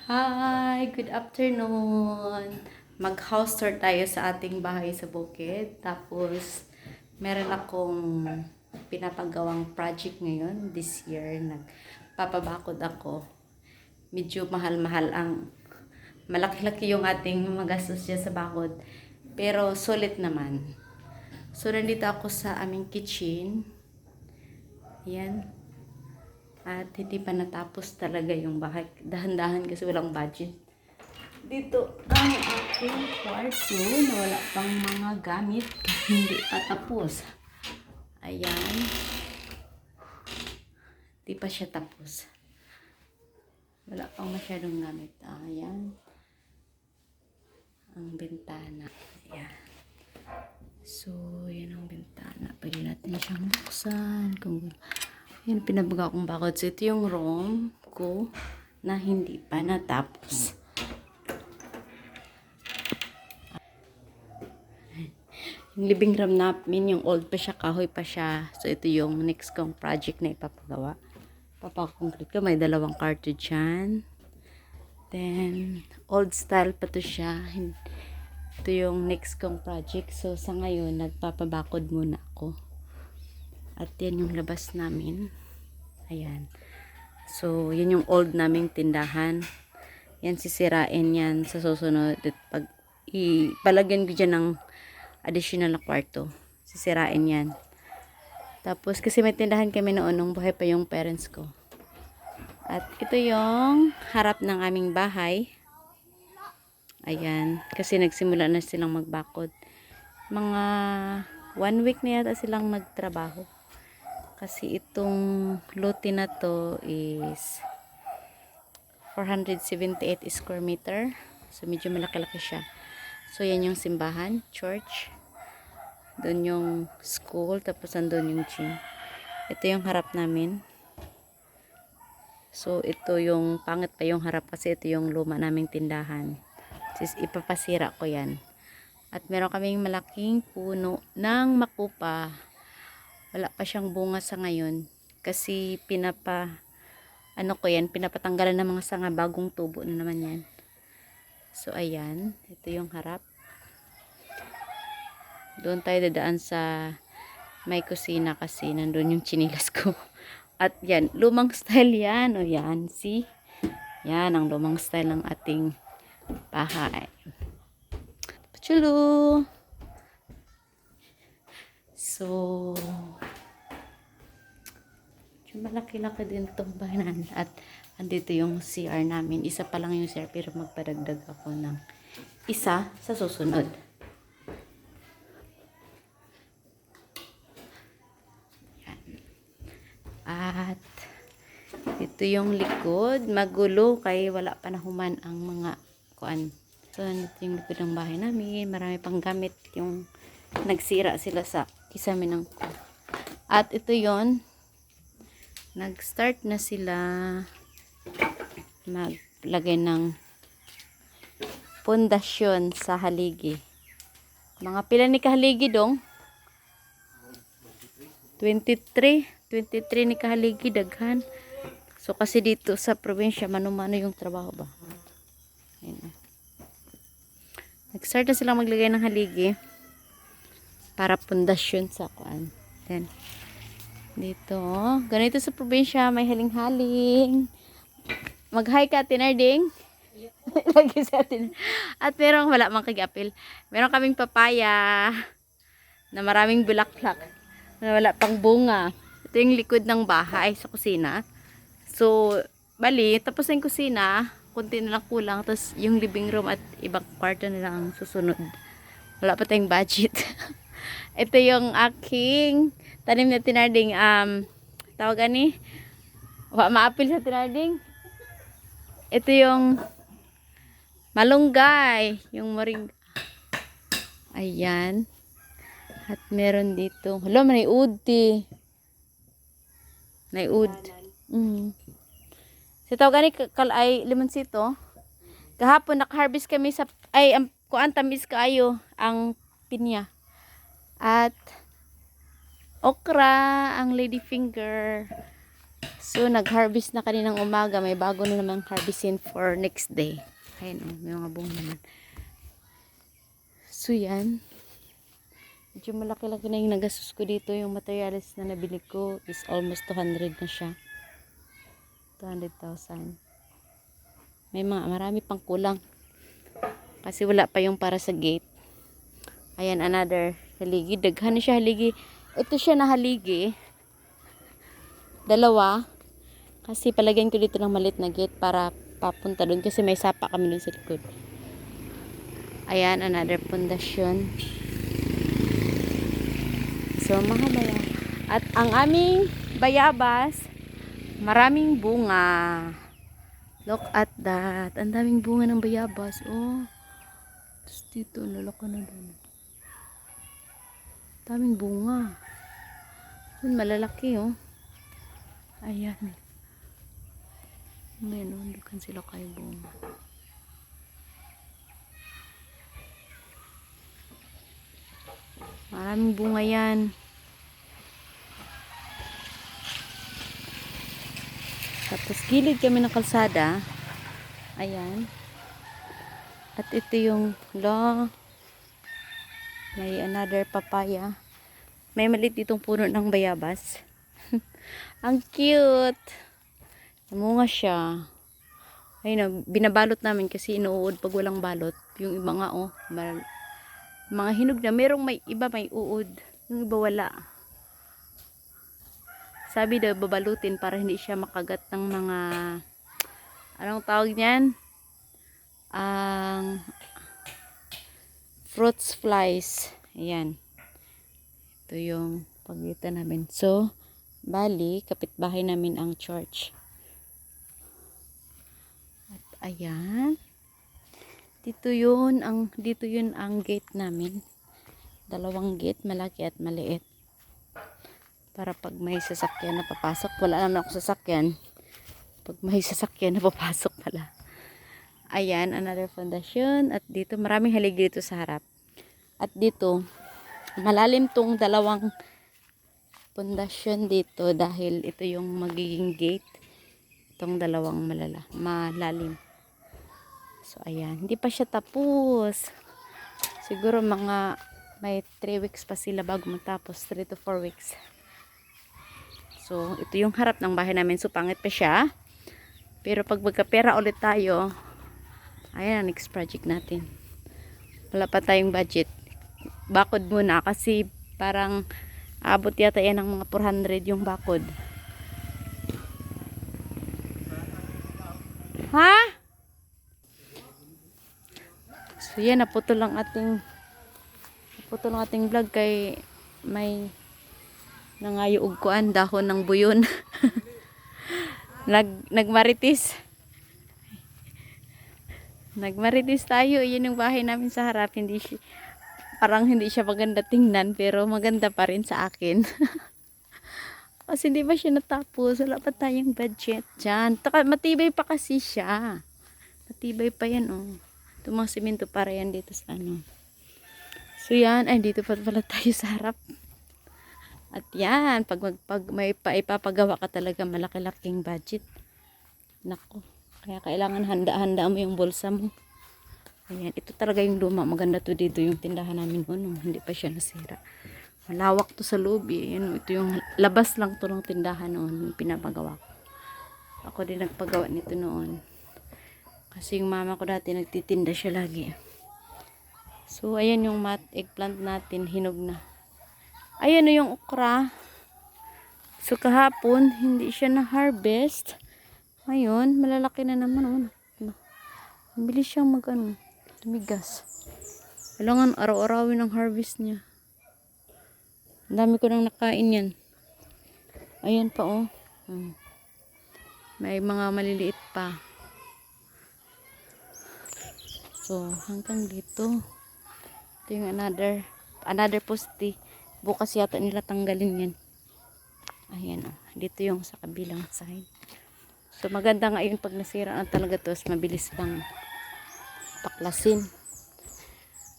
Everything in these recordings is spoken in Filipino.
Hi! Good afternoon! Mag-house tour tayo sa ating bahay sa bukid. Tapos, meron akong pinapagawang project ngayon this year. Nagpapabakod ako. Medyo mahal-mahal ang malaki-laki yung ating magastos dyan sa bakod. Pero sulit naman. So, nandito ako sa aming kitchen. Ayan. At hindi pa natapos talaga yung bahay. Dahan-dahan kasi walang budget. Dito ang aking kwarto na wala pang mga gamit kasi hindi pa tapos. Ayan. Hindi pa siya tapos. Wala pang masyadong gamit. Ayan. Ang bintana. Ayan. So, yan ang bintana. Pwede natin siyang buksan. Yan, pinabaga kong bakod. So, ito yung room ko na hindi pa natapos. Yung living room namin, yung old pa siya, kahoy pa siya. So, ito yung next kong project na ipapagawa. Papakoncrete ko. May dalawang cartridge yan. Then, old style pa to siya. Ito yung next kong project. So, sa ngayon, nagpapabakod muna ako. At yan yung labas namin. Ayan. So, yan yung old naming tindahan. Yan, sisirain yan sa susunod. At pag ipalagyan ko dyan ng additional na kwarto. Sisirain yan. Tapos, kasi may tindahan kami noon nung buhay pa yung parents ko. At ito yung harap ng aming bahay. Ayan. Kasi nagsimula na silang magbakod. Mga 1 week na yata silang nagtrabaho. Kasi itong lote na to is 478 square meter. So, medyo malaki-laki siya. So, yan yung simbahan, church. Doon yung school, tapos andun yung gym. Ito yung harap namin. So, ito yung pangit pa yung harap kasi ito yung luma naming tindahan. Ipapasira ko yan. At meron kaming malaking puno ng makupa. Wala pa siyang bunga sa ngayon. Kasi pinapatanggalan ng mga sanga, bagong tubo na naman yan. So, ayan. Ito yung harap. Doon tayo dadaan sa may kusina kasi nandun yung chinilas ko. At yan, lumang style yan. O yan, see? Yan, ang lumang style ng ating bahay. Pachulo! So, malaki-laki din itong bahay namin. At andito yung CR namin. Isa pa lang yung CR pero magpadagdag ako ng isa sa susunod. Yan. At ito yung likod. Magulo kay wala pa nahuman ang mga kuan. So, ito yung likod ng bahay namin. Marami pang gamit yung nagsira sila sa kisame ng ko. At ito yon, nag-start na sila maglagay ng pundasyon sa haligi. Mga pila ni kahaligi dong? 23 ni kahaligi, daghan. So kasi dito sa probinsya mano-mano yung trabaho ba. Ayun. Nag-start na sila maglagay ng haligi para pundasyon sa kuan. Then dito, ganito sa probinsya, may haling-haling. Mag-hi ka, Tinarding. Lagi sa atin. At merong wala mang kag-apil. Meron kaming papaya na maraming bulaklak na wala pang bunga. Ito yung likod ng bahay sa kusina. So, bali, tapos na yung kusina, kunti na lang kulang. Tapos yung living room at ibang kwarto na lang susunod. Wala pa tayong budget. Ito yung aking tanim na tinarding. Tawag ani? Maapil sa tinarding. Ito yung malunggay. Yung moringa. Ayan. At meron dito. Hala, may ud. May ud. Sa tawag ani kalay limonsito. Kahapon naka-harvest kami sa kuan tamis kaayo ang pinya. At okra, ang ladyfinger. So, nag-harvest na kaninang umaga. May bago na naman harvestin for next day. Ayan, may mga bunga naman. So, yan. Medyo malaki-laki na yung nagastos ko dito. Yung materials na nabili ko is almost 200 na siya. 200,000. Marami pang kulang. Kasi wala pa yung para sa gate. Ayan, another haligi. Daghan na siya haligi. Ito siya na haligi. Dalawa. Kasi palagyan ko dito ng maliit na gate para papunta doon. Kasi may sapa kami doon sa likod. Ayan, another pundasyon. So, mahaba yan. At ang aming bayabas, maraming bunga. Look at that. Ang daming bunga ng bayabas. Oh. Tapos dito, lalaka na doon. Daming bunga. Yun, malalaki, oh. Ayan. Meron, dukan sila kayo bunga. Maraming bunga yan. Tapos gilid kami ng kalsada. Ayan. At ito yung may another papaya. May maliit ditong puno ng bayabas. Ang cute. Namunga siya. Ayun, binabalot namin kasi inuud pag walang balot. Yung iba nga, oh, mga hinog na. Merong may iba may uod. Yung iba wala. Sabi daw, babalutin para hindi siya makagat ng mga, anong tawag niyan? Ang fruits flies. Ayan. Ito yung pagitan namin. So, bali, kapitbahay namin ang church. At ayan. Dito yun ang gate namin. Dalawang gate, malaki at maliit. Para pag may sasakyan na papasok, wala naman ako sasakyan. Pag may sasakyan na papasok pala. Ayan, another foundation. At dito, maraming haligi dito sa harap. At dito, malalim tong dalawang pundasyon dito dahil ito yung magiging gate. Itong dalawang malalim. So, ayan. Hindi pa siya tapos. Siguro may 3 weeks pa sila bago matapos. 3 to 4 weeks. So, ito yung harap ng bahay namin. So, pangit pa siya. Pero pag magkapera ulit tayo, ayan ang next project natin. Wala pa tayong budget. Bakod muna kasi parang abot yata yan ng mga 400 yung bakod. Ha? So yan, naputol ang ating vlog kay may nangayuog kuan dahon ng buyon. Nagmaritis. Nagmaritis tayo. Yan yung bahay namin sa harap. Parang hindi siya maganda tingnan pero maganda pa rin sa akin. Kasi hindi pa siya natapos. Wala pa tayong budget dyan. Matibay pa kasi siya. Matibay pa yan, oh. Ito mga simento para yan dito sa ano. So yan. Ay, dito pa pala tayo sa harap. At yan. Pag may ipapagawa ka talaga malaki-laking budget. Nako. Kaya kailangan handa-handa mo yung bulsa mo. Ayan. Ito talaga yung luma. Maganda to dito yung tindahan namin noon. Hindi pa siya nasira. Malawak to sa loob. Ayan. Ito yung labas lang to ng tindahan noon. Yung pinapagawa ko. Ako din nagpagawa nito noon. Kasi yung mama ko dati nagtitinda siya lagi. So, ayan yung eggplant natin. Hinog na. Ayan na yung okra. So, kahapon, hindi siya na-harvest. Ngayon, malalaki na naman. Oh. Mabilis siyang tumigas. Kailangan araw-arawin ang harvest niya. Ang dami ko nang nakain yan. Ayan pa, oh. May mga maliliit pa. So, hanggang dito. Ito yung another poste. Bukas yata nila tanggalin yan. Ayan, oh. Dito yung sa kabilang side. So, maganda nga yun pag nasira na talaga to. Mabilis lang paklasin.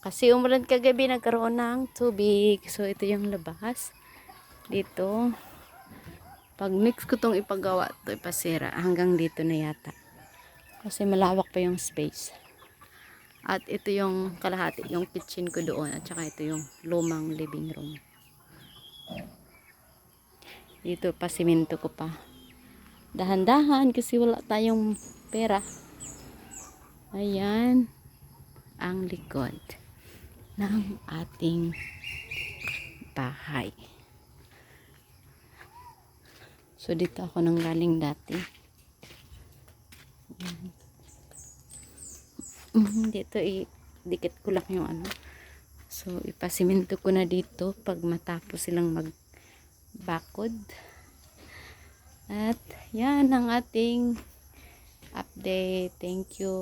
Kasi umulan kagabi, nagkaroon ng tubig. So, ito yung labas. Dito. Pag next ko tong ipagawa to, ipasira, hanggang dito na yata. Kasi malawak pa yung space. At ito yung kalahati, yung kitchen ko doon. At saka ito yung lumang living room. Dito pa, simento ko pa. Dahan-dahan kasi wala tayong pera. Ayan ang likod ng ating bahay. So, dito ako nang galing dati. Dito, dikit ko lang yung ano. So, ipasiminto ko na dito pag matapos silang magbakod. At, yan ang ating update. Thank you.